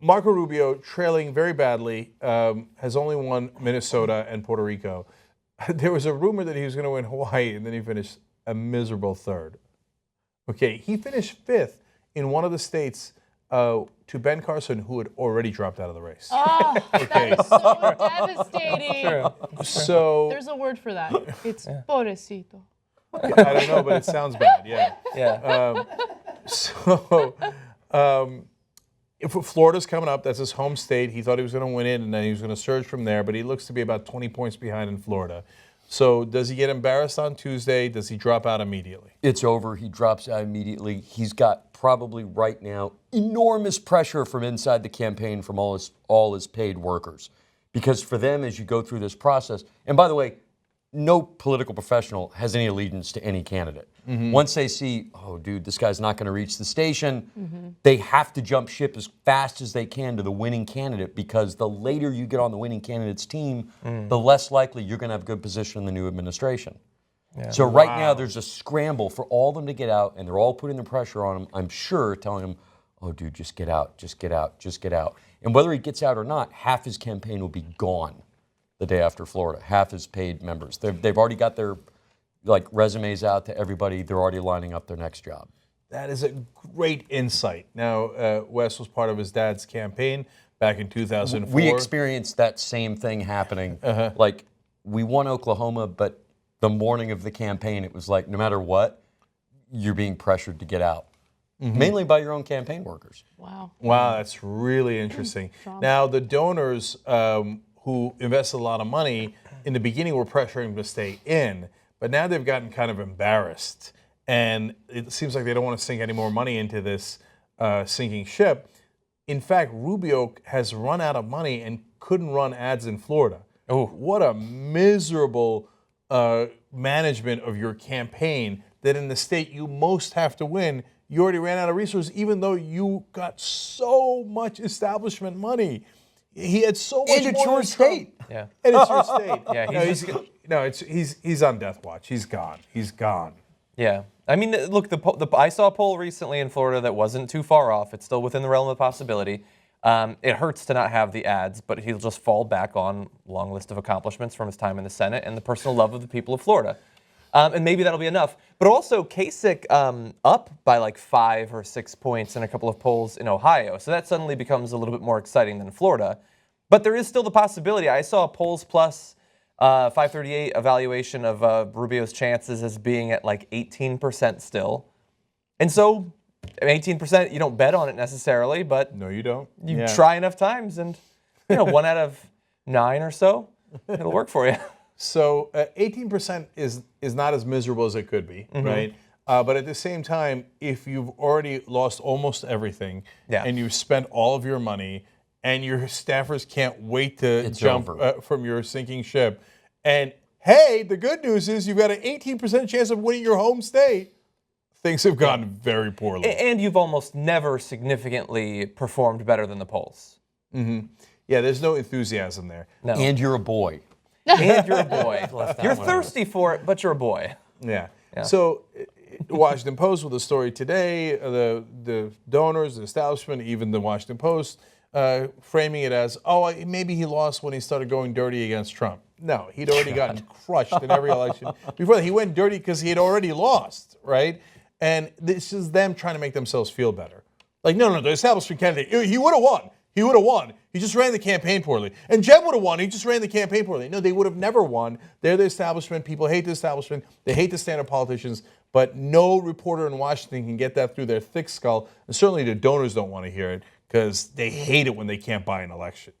Marco Rubio, trailing very badly, has only won Minnesota and Puerto Rico. There was a rumor that he was going to win Hawaii, and then he finished a miserable third. Okay, he finished fifth in one of the states to Ben Carson, who had already dropped out of the race. Oh, Okay. that is so devastating. True. So There's a word for that. It's pobrecito. I don't know, but it sounds bad. Yeah. Yeah. If Florida's coming up, that's his home state. He thought he was going to win it, and then he was going to surge from there. But he looks to be about 20 points behind in Florida. So does he get embarrassed on Tuesday? Does he drop out immediately? It's over. He drops out immediately. He's got probably right now enormous pressure from inside the campaign from all his paid workers. Because for them, as you go through this process, and by the way, no political professional has any allegiance to any candidate. Mm-hmm. Once they see, oh, dude, this guy's not going to reach the station, they have to jump ship as fast as they can to the winning candidate, because the later you get on the winning candidate's team, the less likely you're going to have a good position in the new administration. Yeah. So right now there's a scramble for all of them to get out, and they're all putting the pressure on him, I'm sure, telling him, oh, dude, just get out, just get out, just get out. And whether he gets out or not, half his campaign will be gone the day after Florida, half his paid members. They've already got their resumes out to everybody. They're already lining up their next job. That is a great insight. Now, Wes was part of his dad's campaign back in 2004. We experienced that same thing happening. Like, we won Oklahoma, but the morning of the campaign, it was like, no matter what, you're being pressured to get out. Mainly by your own campaign workers. Wow. Wow, that's really interesting. Now, the donors who invested a lot of money in the beginning were pressuring him to stay in, but now they've gotten kind of embarrassed, and it seems like they don't want to sink any more money into this sinking ship. In fact, Rubio has run out of money and couldn't run ads in Florida. Oh, what a miserable management of your campaign, that in the state you most have to win, you already ran out of resources, even though you got so much establishment money. He had so much. And it's your state. Yeah. And it's your state. Yeah. He's on death watch. He's gone. He's gone. Yeah. I mean, look, I saw a poll recently in Florida that wasn't too far off. It's still within the realm of possibility. It hurts to not have the ads, but he'll just fall back on a long list of accomplishments from his time in the Senate and the personal love of the people of Florida. And maybe that'll be enough. But also, Kasich up by like 5 or 6 points in a couple of polls in Ohio. So that suddenly becomes a little bit more exciting than Florida. But there is still the possibility. I saw a Polls Plus 538 evaluation of Rubio's chances as being at like 18% still. And so 18%, you don't bet on it necessarily, but No, you don't. you try enough times, and 1 out of 9 or so, it'll work for you. So 18% is not as miserable as it could be, right? But at the same time, if you've already lost almost everything, and you've spent all of your money, and your staffers can't wait to jump from your sinking ship, and hey, the good news is you've got an 18% chance of winning your home state, things have gone very poorly. And you've almost never significantly performed better than the polls. Yeah, there's no enthusiasm there. No. And you're a boy. And you're a boy. You're thirsty for it, but you're a boy. Yeah. So, Washington Post with a story today, the donors, the establishment, even the Washington Post, framing it as, oh, maybe he lost when he started going dirty against Trump. No, he'd already gotten crushed in every election before that. He went dirty because he had already lost, right? And this is them trying to make themselves feel better. Like, no, the establishment candidate, he would have won. He would have won. He just ran the campaign poorly. And Jeb would have won. He just ran the campaign poorly. No, they would have never won. They're the establishment. People hate the establishment. They hate the stand-up politicians. But no reporter in Washington can get that through their thick skull. And certainly the donors don't want to hear it because they hate it when they can't buy an election.